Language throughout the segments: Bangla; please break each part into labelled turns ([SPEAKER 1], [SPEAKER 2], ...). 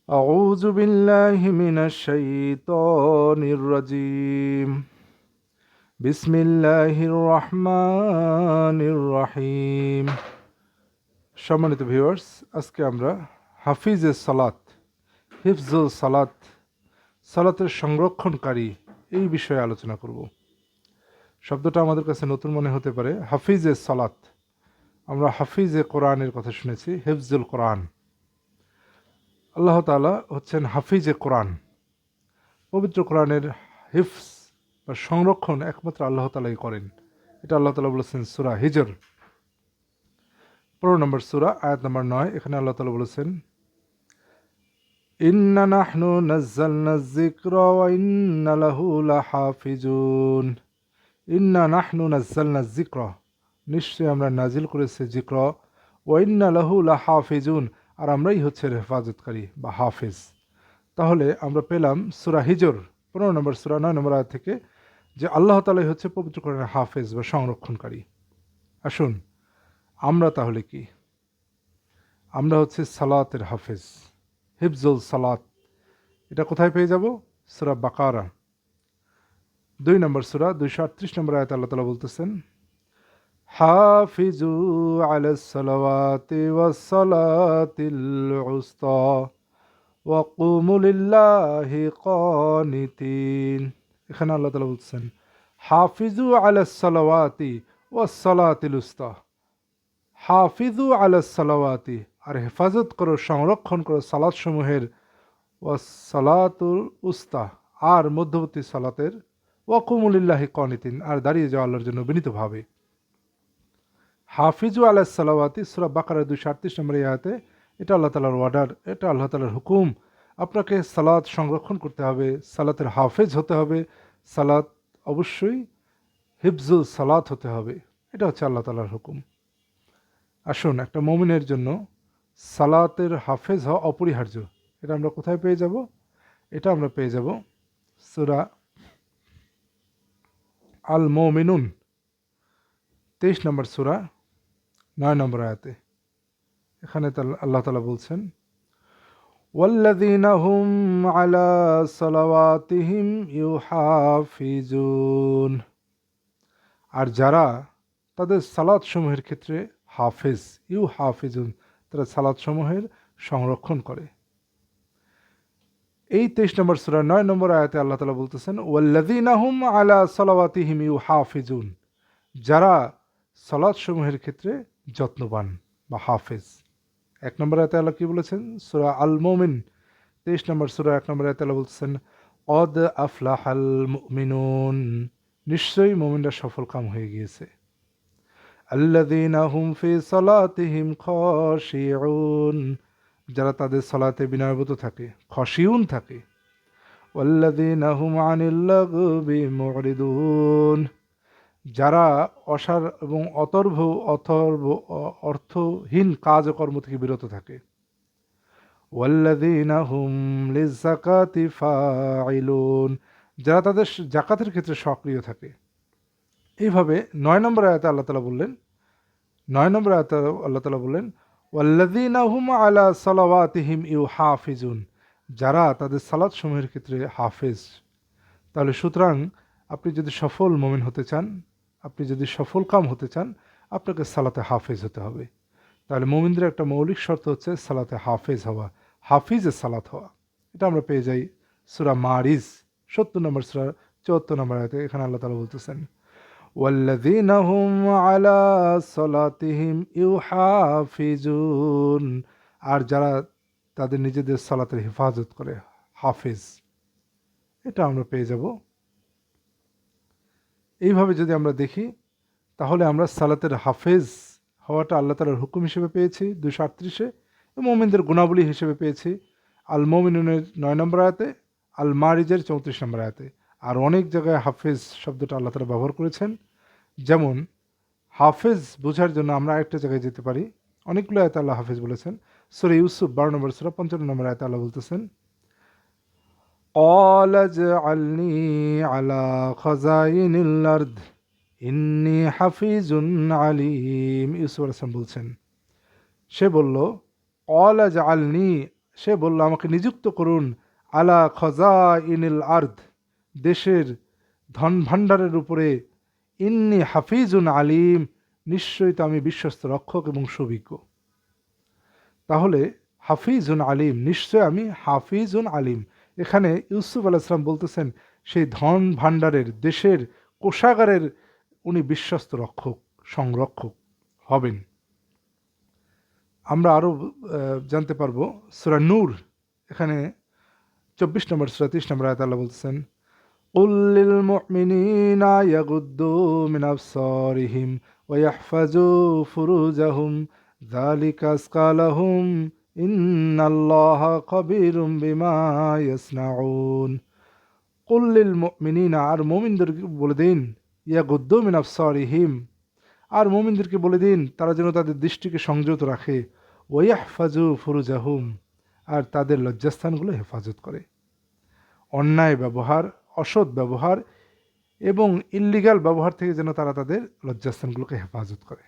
[SPEAKER 1] أعوذ بالله من الشيطان الرجيم بسم الله الرحمن الرحيم সম্মানিত ভিউয়ার্স, আজকে আমরা হাফিজে সালাত, হিফজুল সালাত, সালাতের সংরক্ষণকারী এই বিষয়ে আলোচনা করব। শব্দটা আমাদের কাছে নতুন মনে হতে পারে। হাফিজে সালাত, আমরা হাফিজে কোরআনের কথা শুনেছি, হিফজুল কোরআন। আল্লাহ তাআলা হচ্ছেন হাফিজে কোরআন। পবিত্র কোরআনের হিফজ বা সংরক্ষণ একমাত্র আল্লাহ তাআলাই করেন। এটা আল্লাহ তাআলা বলেছেন সূরা হিজর 15 নম্বর সূরা, আয়াত নম্বর 9। এখানে আল্লাহ তাআলা বলেছেন, ইন্না নাহনু নাজ্জালনা যিকরা ওয়া ইন্না লাহু লাহাফিজুন। ইন্না নাহনু নাজ্জালনা যিকরা, নিশ্চয়ই আমরা নাজিল করেছি যিকর, ওয়া ইন্না লাহু লাহাফিজুন, আর আমরাই হচ্ছে হেফাজতকারী বা হাফিজ। তাহলে আমরা পেলাম সূরা হিজর 15 নম্বর সূরা 9 নম্বর আয়াত থেকে যে আল্লাহ তাআলাই হচ্ছে পবিত্র কোরআনের হাফেজ বা সংরক্ষণকারী। আসুন, আমরা তাহলে কি? আমরা হচ্ছে সালাতের হাফেজ, হিফজুল সালাত। এটা কোথায় পেয়ে যাব? সূরা বাকারা 2 নম্বর সূরা 238 নম্বর আয়াতে আল্লাহ তাআলা বলতেছেন, হাফিজু আলাস সালাওয়াতি ওয়াস সালাতিল উসতা ওয়া কুমু লিল্লাহি কানিতিন। এখানে আল্লাহ তাআলা বলছেন, হাফিজু আলাস সালাওয়াতি ওয়াস সালাতিল উসতা। হাফিজু আলাস সালাওয়াতি, আর হেফাজত করো, সংরক্ষণ করো সালাত সমূহের, ওয়াস সালাতুল উস্তা, আর মধ্যবর্তী সালাতের, ওয়া কুমু লিল্লাহি কানিতিন, আর দাঁড়িয়ে যাও আল্লাহর জন্য বিনীতভাবে। হাফিজু আলাস সালাওয়াতি সূরা বাকারা 238 নম্বর আয়াতে এটা আল্লাহ তাআলার অর্ডার, এটা আল্লাহ তাআলার হুকুম। আপনাকে সালাত সংরক্ষণ করতে হবে, সালাতের হাফেজ হতে হবে, সালাত অবশ্যই হিফজুল সালাত হতে হবে। এটা হচ্ছে আল্লাহ তাআলার হুকুম। আসুন, একটা মুমিনের জন্য সালাতের হাফেজ হওয়া অপরিহার্য। এটা আমরা কোথায় পেয়ে যাব? এটা আমরা পেয়ে যাব সূরা আল মুমিনুন 23 নম্বর সূরা 9 নম্বর আয়াতে। এখানে আল্লাহ তাআলা বলছেন, ওয়াল্লাযীনা হুম আলা সালাওয়াতিহিম ইউহাফিজুন, আর যারা তাদের সালাত সমূহের ক্ষেত্রে হাফেজ, ইউহাফিজুন, তারা সালাত সমূহের সংরক্ষণ করে। এই 23 নম্বর সূরা 9 নম্বর আয়াতে আল্লাহ তাআলা বলতেছেন, ওয়াল্লাযীনা হুম আলা সালাওয়াতিহিম ইউহাফিজুন, যারা সালাত সমূহের ক্ষেত্রে যত্নবান বা হাফেজ। 1 নম্বর আয়াতে আল্লাহ কি বলেছেন? সূরা আল মুমিন 23 নম্বর সূরা 1 নম্বর আয়াতে আল্লাহ বলতেছেন, কদ আফলাহাল মুমিনুন, নিশ্চয়ই মুমিনরা সফল কাম হয়ে গিয়েছে। আল্লাযীনা হুম ফি সালাতিহিম খাশিউন, যারা তাদের সালাতে বিনয়ভূত থাকে, খশিউন থাকে। ওয়াল্লাযীনা হুম আনিল লাগবি মুরিদুন, যারা অসার এবং অর্থহীন কাজ ও কর্ম থেকে বিরত থাকে। ওয়াল্লাযীনা হুম লিয-যাকাতি ফাইলুন, যারা তাদের যাকাতের ক্ষেত্রে সক্রিয় থাকে। এইভাবে 9 নম্বর আয়াতে আল্লাহ তাআলা বললেন, 9 নম্বর আয়াতে আল্লাহ তাআলা বললেন, ওয়াল্লাযীনা হুম আলা সালাওয়াতিহিম ইউহাফিজুন, যারা তাদের সালাত সমূহের ক্ষেত্রে হাফেজ। তাহলে সুতরাং আপনি যদি সফল মুমিন হতে চান, আপনি যদি সফল কাম হতে চান, আপনাকে সালাতে হাফেজ হতে হবে। তাহলে মুমিনদের একটা মৌলিক শর্ত হচ্ছে সালাতে হাফেজ হওয়া, হাফিজে সালাত হওয়া। এটা আমরা পেয়ে যাই সূরা মারিজ 70 নম্বর সূরা 74 নম্বর আয়াতে। এখানে আল্লাহ তাআলা বলতেছেন, ওয়াল্লাযীনা হুম আলা সালাতিহিম ইউহাফিজুন, আর যারা তাদের নিজেদের সালাতের হেফাজত করে, হাফেজ। এটা আমরা পেয়ে যাব। এইভাবে যদি আমরা দেখি, তাহলে আমরা সালাতের হাফেজ হওয়াটা আল্লাহ তাআলার হুকুম হিসেবে পেয়েছি 238-এ, মুমিনদের গুণাবলী হিসেবে পেয়েছি আল মুমিনুনের 9 নম্বর আয়াতে, আল মারিজের 34 নম্বর আয়াতে। আর অনেক জায়গায় হাফেজ শব্দটা আল্লাহ তাআলা ব্যবহার করেছেন। যেমন হাফেজ বোঝার জন্য আমরা আরেকটা জায়গায় যেতে পারি, অনেকগুলো আয়াতে আল্লাহ হাফেজ বলেছেন। সূরা ইউসুফ 12 নম্বর সূরা 55 নম্বর আয়াতে আল্লাহ বলতেছেন, قال اجعلني على خزائن الأرض ইন্নী হাফিজুন আলিম। ইউসুফ আলাইহিস সালাম বলছেন, সে বলল, ক্বালা জাআলনি, সে বলল, আমাকে নিযুক্ত করুন আলা খজা ইনিল আর্দ, দেশের ধন ভাণ্ডারের উপরে, ইন্নি হাফিজুন আলিম, নিশ্চয়ই তো আমি বিশ্বস্ত রক্ষক এবং সুবিজ্ঞ। তাহলে হাফিজুন আলিম, নিশ্চয় আমি হাফিজুন আলিম, এখানে ইউসুফ আলাইহিস সালাম বলতেছেন সেই ধন ভাণ্ডারের, দেশের কোষাগারের উনি বিশ্বস্ত রক্ষক, সংরক্ষক হবেন। আমরা আরও জানতে পারবো সূরা নূর, এখানে 24 নম্বর সূরা 30 নম্বর আয়াতে আল্লাহ বলতেছেন, قل للمؤمنين يغضوا من أبصارهم ويحفظوا فروجهم ذلك أزكى لهم إن الله خبير بما يصنعون। قل للمؤمنين, আর মুমিনদেরকে বলে দিন, ইয়াগুদ্দু মিন আবসারিহিম, আর মুমিনদেরকে বলে দিন তারা যেন তাদের দৃষ্টিকে সংযত রাখে, ওয়াহফাজু ফুরুজাহুম, আর তাদের লজ্জাস্থানগুলো হেফাজত করে। অন্যায় ব্যবহার, অসৎ ব্যবহার এবং ইল্লিগাল ব্যবহার থেকে যেন তারা তাদের লজ্জাস্থানগুলোকে হেফাজত করে।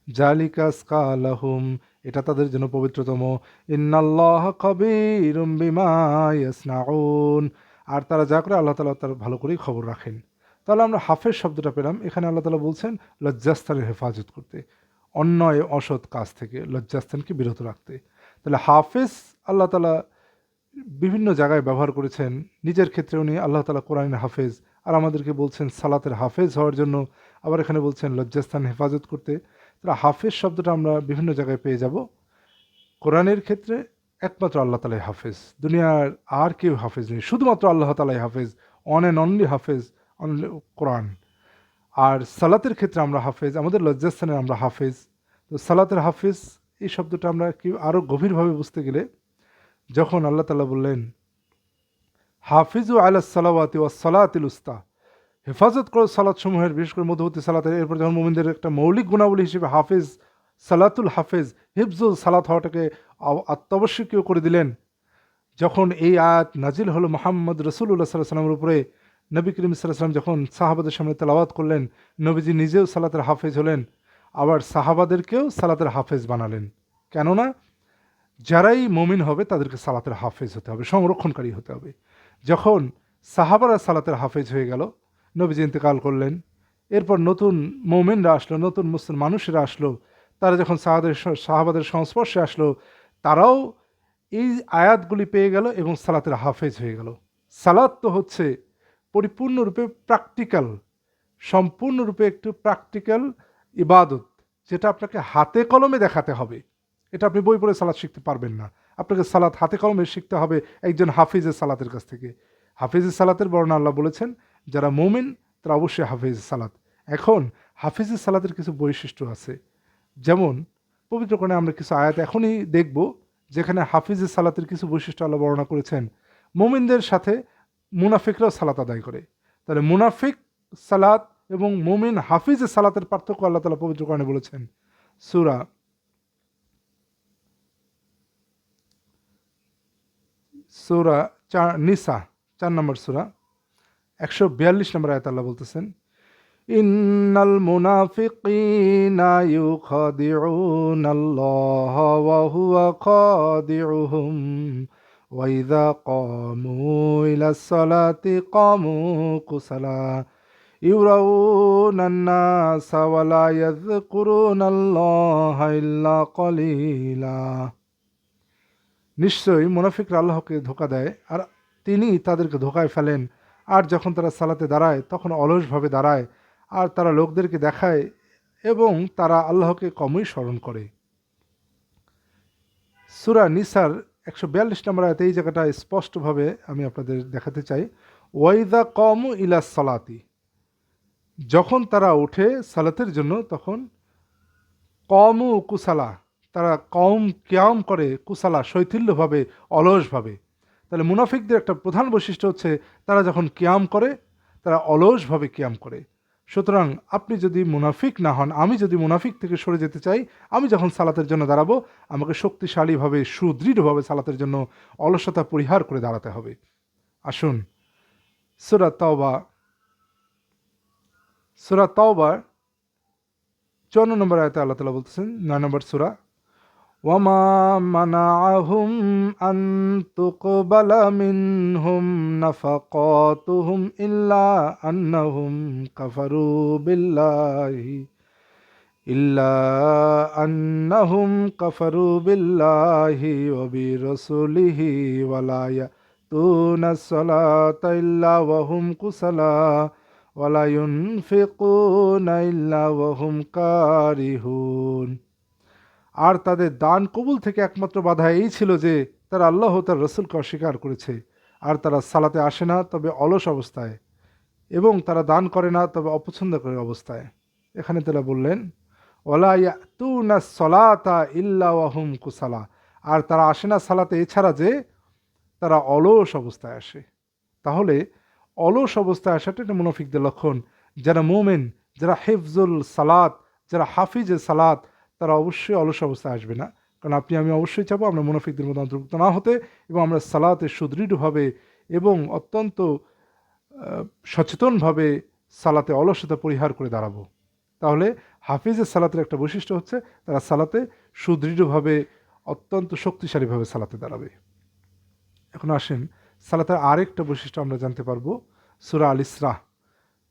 [SPEAKER 1] জালিকা আজকালাহুম, এটা তাদের জন্য পবিত্রতম। ইন্নাল্লাহ খাবীরুম বিমা ইয়াসনাউন, আর তারা যা করে আল্লাহ তাআলা তার ভালো করেই খবর রাখেন। তাহলে আমরা হাফেজ শব্দটা পেলাম, এখানে আল্লাহ তাআলা বলছেন লজ্জাস্থানের হেফাজত করতে, অন্যায় অসৎ কাজ থেকে লজ্জাস্থানকে বিরত রাখতে। তাহলে হাফেজ আল্লাহ তাআলা বিভিন্ন জায়গায় ব্যবহার করেছেন। নিজের ক্ষেত্রে উনি আল্লাহ তাআলা কোরআনের হাফেজ, আর আমাদেরকে বলছেন সালাতের হাফেজ হওয়ার জন্য, আবার এখানে বলছেন লজ্জাস্থান হেফাজত করতে। তাহলে হাফেজ শব্দটা আমরা বিভিন্ন জায়গায় পেয়ে যাব। কোরআনের ক্ষেত্রে একমাত্র আল্লাহ তাআলাই হাফেজ, দুনিয়ার আর কেউ হাফেজ নেই, শুধুমাত্র আল্লাহ তাআলাই হাফেজ, অন অ্যান্ড অনলি হাফেজ, অনলি কোরআন। আর সালাতের ক্ষেত্রে আমরা হাফেজ, আমাদের লজ্জাস্থানে আমরা হাফেজ। তো সালাতের হাফেজ এই শব্দটা আমরা কি আরও গভীরভাবে বুঝতে গেলে, যখন আল্লাহ তাআলা বললেন হাফিজু আলা সালাওয়াতি ওয়াস সালাতিল উস্তা, হেফাজত করো সালাত সমূহের, বিশেষ করে মধ্যবর্তী সালাতের, এরপর যখন মুমিনদের একটা মৌলিক গুণাবলী হিসেবে হাফেজ, সালাতুল হাফেজ, হিফজুল সালাত হওয়াটাকে অত্যাবশ্যকীয় করে দিলেন, যখন এই আয়াত নাজিল হলো মুহাম্মদ রাসূলুল্লাহ সাল্লাল্লাহু আলাইহি ওয়াসাল্লামের উপরে, নবী করিম সাল্লাল্লাহু আলাইহি ওয়াসাল্লাম যখন সাহাবাদের সামনে তেলাওয়াত করলেন, নবীজি নিজেও সালাতের হাফেজ হলেন, আবার সাহাবাদেরকেও সালাতের হাফেজ বানালেন। কেননা যারাই মুমিন হবে তাদেরকে সালাতের হাফেজ হতে হবে, সংরক্ষণকারী হতে হবে। যখন সাহাবারা সালাতের হাফেজ হয়ে গেল, নবীজি ইন্তেকাল করলেন, এরপর নতুন মুমিনরা আসলো, নতুন মুসলিম মানুষেরা আসলো, তারা যখন সাহাবাদের সংস্পর্শে আসলো, তারাও এই আয়াতগুলি পেয়ে গেল এবং সালাতের হাফেজ হয়ে গেল। সালাত তো হচ্ছে পরিপূর্ণরূপে প্র্যাকটিক্যাল, সম্পূর্ণরূপে একটু প্র্যাকটিক্যাল ইবাদত, যেটা আপনাকে হাতে কলমে দেখাতে হবে। এটা আপনি বই পড়ে সালাত শিখতে পারবেন না, আপনাকে সালাত হাতে কলমে শিখতে হবে একজন হাফিজের সালাতের কাছ থেকে। হাফিজের সালাতের বর্ণনা আল্লাহ বলেছেন, যারা মুমিন তারা অবশ্যই হাফিজের সালাত। এখন হাফিজের সালাতের কিছু বৈশিষ্ট্য আছে, যেমন পবিত্র কোরআনে আমরা কিছু আয়াত এখনই দেখব যেখানে হাফিজের সালাতের কিছু বৈশিষ্ট্য আল্লাহ বর্ণনা করেছেন। মুমিনদের সাথে মুনাফিকরাও সালাত আদায় করে, তাহলে মুনাফিক সালাত এবং মুমিন হাফিজের সালাতের পার্থক্য আল্লাহ তাআলা পবিত্র কোরআনে বলেছেন। সূরা নিসা 4 নম্বর সূরা 142 নম্বর আয়াতে আল্লাহ বলতেছেন, ইন্নাল মুনাফিকিনা ইউখাদিউনাল্লাহ ওয়া হুয়া খাদিউহুম ওয়া ইযা ক্বামু ইলাস সালাতি ক্বামু কুসালা ইউরাউনান নাসা ওয়া লা ইয়াযকুরুনাল্লাহা ইল্লা কলিলা। নিশ্চয়ই মুনাফিকরা আল্লাহকে ধোঁকা দেয় আর তিনি তাদেরকে ধোঁকায় ফেলেন, আর যখন তারা সালাতে দাঁড়ায় তখন অলসভাবে দাঁড়ায়, আর তারা লোকদেরকে দেখায় এবং তারা আল্লাহকে কমই স্মরণ করে। সূরা নিসার 142 নম্বর আয়াতে এই জায়গাটা স্পষ্টভাবে আমি আপনাদের দেখাতে চাই, ওয়াইদা কমু ইলা সালাতি, যখন তারা ওঠে সালাতের জন্য তখন কমু কুসালা, তারা কিয়াম করে, কুসালা শৈথিল্যভাবে, অলসভাবে। তাহলে মুনাফিকদের একটা প্রধান বৈশিষ্ট্য হচ্ছে তারা যখন কিয়াম করে তারা অলসভাবে কিয়াম করে। সুতরাং আপনি যদি মুনাফিক না হন, আমি যদি মুনাফিক থেকে সরে যেতে চাই, আমি যখন সালাতের জন্য দাঁড়াবো আমাকে শক্তিশালীভাবে, সুদৃঢ়ভাবে সালাতের জন্য অলসতা পরিহার করে দাঁড়াতে হবে। আসুন সূরা তাওবা 54 নম্বর আয়াতে আল্লাহ তাআলা বলতেছেন, 9 নম্বর সূরা, ওয়ামা মানাআহুম আন তুকবালা মিনহুম নাফাকাতুহুম ইল্লা আন্নাহুম কাফারু বিল্লাহি ইল্লা আন্নাহুম কাফারু বিল্লাহি ওয়া বিরাসূলিহি ওয়া লা ইয়াতুনাস সালাতা ইল্লা ওয়া হুম কুসালা ওয়া লা ইউনফিকুনা ইল্লা ওয়া হুম কারিহুন। আর তাদের দান কবুল থেকে একমাত্র বাধা এই ছিল যে তারা আল্লাহ ও তার রসুলকে অস্বীকার করেছে, আর তারা সালাতে আসে না তবে অলস অবস্থায়, এবং তারা দান করে না তবে অপছন্দ করে অবস্থায়। এখানে তারা বললেন ওয়ালা ইয়াতুনা সলাতা ইল্লা ওয়াহুম কুসালা, আর তারা আসে না সালাতে এছাড়া যে তারা অলস অবস্থায় আসে। তাহলে অলস অবস্থায় আসাটা এটা মুনাফিকদের লক্ষণ। যারা মোমেন, যারা হেফজুল সালাত, যারা হাফিজে সালাত, তারা অবশ্যই অলস অবস্থায় আসবে না। কারণ আপনি আমি অবশ্যই চাবো আমরা মুনাফিকদের মধ্যে অন্তর্ভুক্ত না হতে, এবং আমরা সালাতে সুদৃঢ়ভাবে এবং অত্যন্ত সচেতনভাবে সালাতে অলসতা পরিহার করে দাঁড়াবো। তাহলে হাফিজের সালাতের একটা বৈশিষ্ট্য হচ্ছে তারা সালাতে সুদৃঢ়ভাবে অত্যন্ত শক্তিশালীভাবে সালাতে দাঁড়াবে। এখন আসেন সালাতের আরেকটা বৈশিষ্ট্য আমরা জানতে পারবো। সূরা আল ইসরা,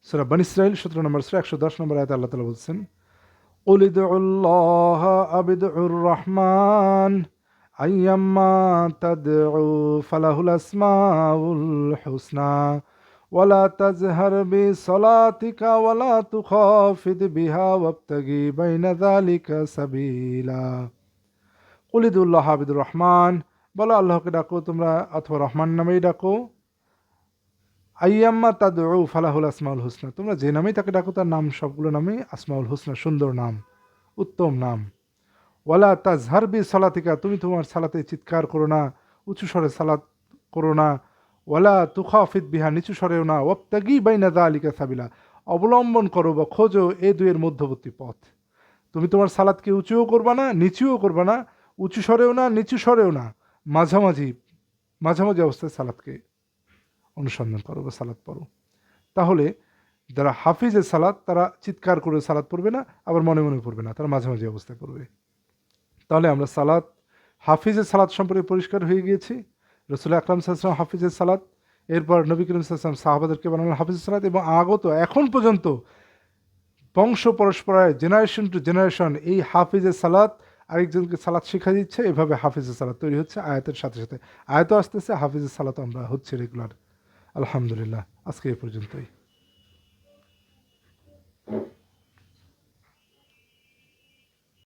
[SPEAKER 1] সূরা বনী ইসরাঈল 17 নম্বর সূরা 110 নম্বর আয়াতে আল্লাহ তাআলা বলছেন কুল ইদউল্লাহ আবিদউর রহমান আইয়াম্মা তাদউ ফালাহুল আসমাউল হুসনা ওয়ালা তাজহার বিসলাতিকা ওয়ালা তুখাফিদ বিহা ওয়াবতাগি বাইনা যালিকা সাবিলা। কুল ইদউল্লাহ আবিদুর রহমান, বলো আল্লাহকে ডাকো তোমরা, অথবা রহমান নামেই ডাকো। আইয়াম্মা তাদউ ফালাহুল আসমাউল হুসনা, তোমরা যে নামেই তাকে ডাকো তার নাম সবগুলো নামেই আসমাউল হুসনা, সুন্দর নাম, উত্তম নাম। ওয়ালা তাজহার বি সালাতিকা, তুমি তোমার সালাতে চিৎকার করো না, উঁচু স্বরে সালাত করো না। ওয়ালা তুখাফিদ বিহা, নিচু স্বরেও না। ওয়াবতাগি বাইনা যালিকা সাবিলা, অবলম্বন করো বা খোঁজো এ দুয়ের মধ্যবর্তী পথ। তুমি তোমার সালাদকে উঁচুও করবা না, নিচুও করবা না, উঁচু স্বরেও না, নিচু স্বরেও না, মাঝামাঝি মাঝামাঝি অবস্থায় সালাদকে অনুসন্ধান করো বা সালাদ পড়ো। তাহলে যারা হাফিজের সালাদ তারা চিৎকার করে সালাদ পড়বে না, আবার মনে মনে পড়বে না, তারা মাঝামাঝি অবস্থায় পড়বে। তাহলে আমরা সালাদ, হাফিজের সালাদ সম্পর্কে পরিষ্কার হয়ে গিয়েছি। রসুল আকরাম সাল্লাল্লাহু আলাইহি ওয়াসাল্লাম হাফিজের সালাদ, এরপর নবী করিম সাল্লাল্লাহু আলাইহি ওয়াসাল্লাম সাহাবাদেরকে বানালেন হাফিজের সালাদ, এবং আগত এখন পর্যন্ত বংশ পরস্পরায় জেনারেশন টু জেনারেশন এই হাফিজের সালাত আরেকজনকে সালাত শিখা দিচ্ছে। এভাবে হাফিজের সালাত তৈরি হচ্ছে আয়াতের সাথে সাথে। আয়াতও আসতেছে, হাফিজের সালাত আমরা হচ্ছে রেগুলার। আলহামদুলিল্লাহ, আজকে এই পর্যন্তই।